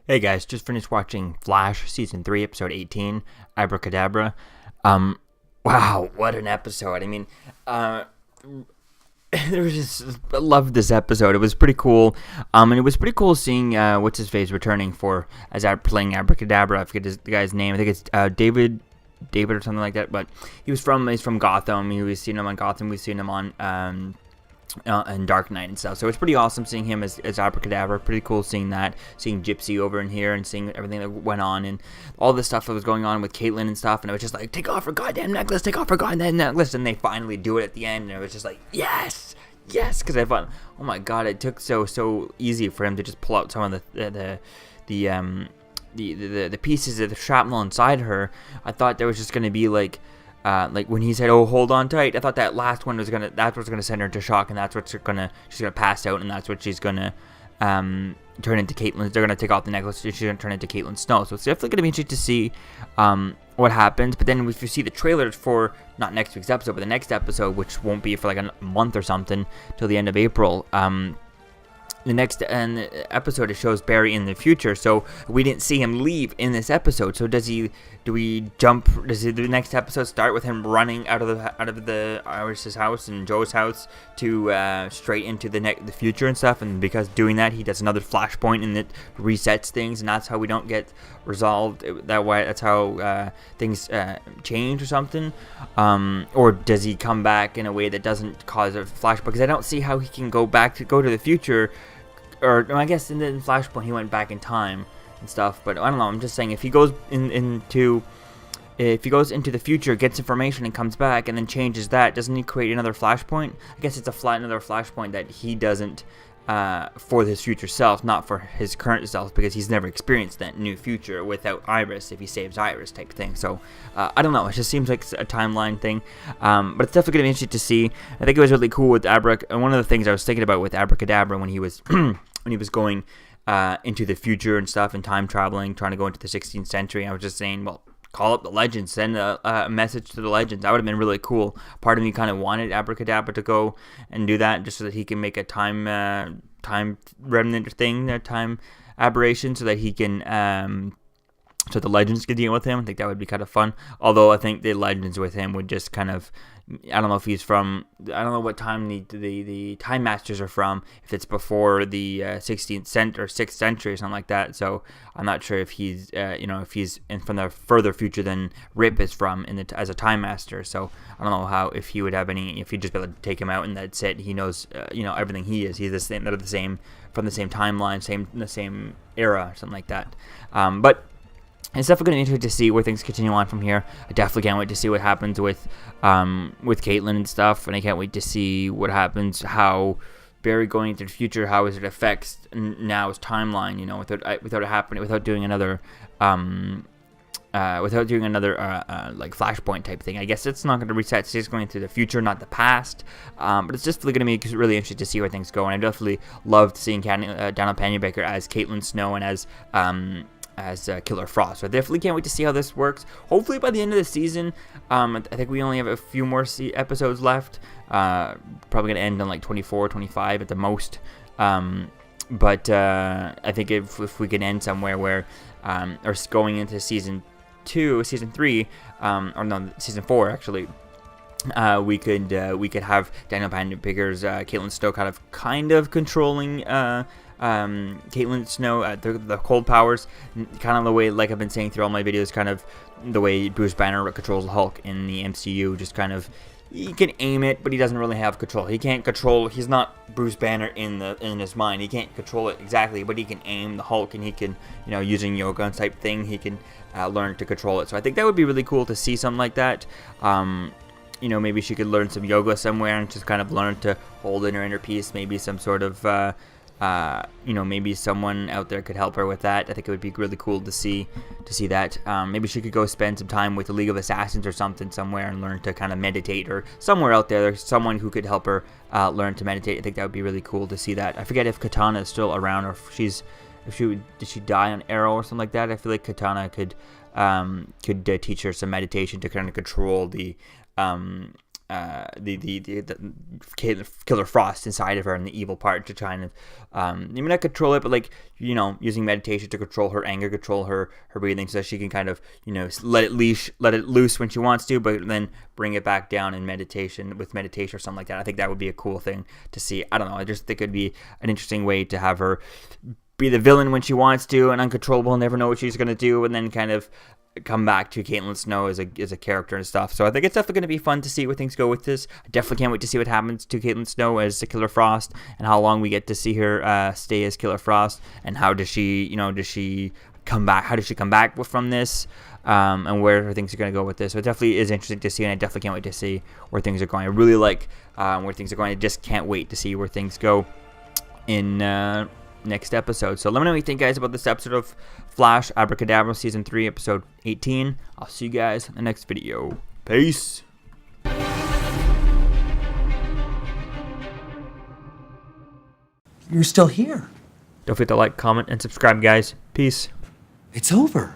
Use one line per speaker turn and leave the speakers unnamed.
Hey guys, just finished watching Flash Season 3, Episode 18, Abra Kadabra. Um, wow, what an episode. I mean, there was just, I loved this episode. It was pretty cool. And it was pretty cool seeing, what's-his-face returning playing Abra Kadabra. I forget the guy's name. I think it's, David or something like that, but he's from Gotham. We've seen him on Gotham. We've seen him on, and Dark Knight and stuff. So it's pretty awesome seeing him as Abra Kadabra. Pretty cool seeing that, seeing Gypsy over in here and seeing everything that went on and all the stuff that was going on with Caitlyn and stuff. And it was just like, take off her goddamn necklace, take off her goddamn necklace. And they finally do it at the end. And it was just like, yes, because I thought, oh my god, it took so easy for him to just pull out some of the pieces of the shrapnel inside her. I thought there was just gonna be like when he said, "Oh, hold on tight," I thought that last one that's what's gonna send her into shock, and that's what's she's gonna pass out, and that's what she's gonna turn into Caitlyn. They're gonna take off the necklace, she's gonna turn into Caitlyn Snow. So it's definitely gonna be interesting to see what happens. But then if you see the trailers for not next week's episode, but the next episode, which won't be for like a month or something till the end of April. The next episode, it shows Barry in the future, so we didn't see him leave in this episode. So does the next episode start with him running out of the Iris's house and Joe's house to straight into the future and stuff? And because doing that, he does another flashpoint and it resets things, and that's how we don't get resolved. That's how things change or something. Or does he come back in a way that doesn't cause a flashpoint? Because I don't see how he can go to the future. Or I guess in Flashpoint he went back in time and stuff, but I don't know. I'm just saying if he goes into the future, gets information and comes back and then changes that, doesn't he create another Flashpoint? I guess it's another Flashpoint that he doesn't for his future self, not for his current self, because he's never experienced that new future without Iris if he saves Iris type thing. So I don't know. It just seems like a timeline thing, but it's definitely gonna be interesting to see. I think it was really cool with Abra. And one of the things I was thinking about with Abra Kadabra when he was going into the future and stuff and time traveling, trying to go into the 16th century, I was just saying, well, call up the legends, send a message to the legends. That would have been really cool. Part of me kind of wanted Abra Kadabra to go and do that just so that he can make a time remnant thing, time aberration, so that he can so the legends can deal with him. I think that would be kind of fun. Although I think the legends with him would just kind of, I don't know if he's from, I don't know what time the Time Masters are from, if it's before the 16th century or 6th century or something like that. So I'm not sure if he's, if he's from the further future than Rip is from as a Time Master. So I don't know if he would have any, if he'd just be able to take him out and that's it. He knows, everything he is. He's the same, they're the same, from the same timeline, the same era, or something like that. But it's definitely going to be interesting to see where things continue on from here. I definitely can't wait to see what happens with Caitlyn and stuff, and I can't wait to see what happens, how Barry going into the future, how it affects now's timeline. Without doing another like Flashpoint type thing. I guess it's not going to reset. It's just going to the future, not the past. But it's just going to be really interesting to see where things go. And I definitely loved seeing Daniel Pennybaker as Caitlyn Snow and as Killer Frost. So I definitely can't wait to see how this works. Hopefully by the end of the season, I think we only have a few more episodes left. Probably going to end on like 24, 25 at the most. But I think if we can end somewhere where, or going into season 3, season 4 actually, we could have Daniel Pennybaker's Caitlyn Snow kind of controlling Caitlyn Snow, the cold powers, kind of the way, like I've been saying through all my videos, kind of the way Bruce Banner controls Hulk in the MCU. Just kind of, he can aim it, but he doesn't really have control. He can't control. He's not Bruce Banner in his mind. He can't control it exactly, but he can aim the Hulk, and he can, using yoga type thing, he can learn to control it. So I think that would be really cool to see something like that. Maybe she could learn some yoga somewhere and just kind of learn to hold in her inner peace. Maybe some sort of maybe someone out there could help her with that. I think it would be really cool to see that. Maybe she could go spend some time with the League of Assassins or something somewhere and learn to kind of meditate, or somewhere out there's someone who could help her learn to meditate. I think that would be really cool to see that. I forget if Katana is still around, or did she die on Arrow or something like that. I feel like Katana could teach her some meditation to kind of control the Killer Frost inside of her and the evil part to try and maybe not control it, but like, you know, using meditation to control her anger, control her breathing, so that she can kind of, you know, let it loose when she wants to, but then bring it back down in meditation or something like that. I think that would be a cool thing to see. I don't know. I just think it'd be an interesting way to have her be the villain when she wants to and uncontrollable, never know what she's gonna do, and then kind of come back to Caitlin Snow as a character and stuff. So I think it's definitely going to be fun to see where things go with this. I definitely can't wait to see what happens to Caitlin Snow as the Killer Frost, and how long we get to see her stay as Killer Frost, and how does she come back? How does she come back from this? And where things are going to go with this. So it definitely is interesting to see, and I definitely can't wait to see where things are going. I really like where things are going. I just can't wait to see where things go in next episode. So let me know what you think, guys, about this episode of Flash Abra Kadabra Season 3, Episode 18. I'll see you guys in the next video. Peace.
You're still here.
Don't forget to like, comment, and subscribe, guys. Peace.
It's over.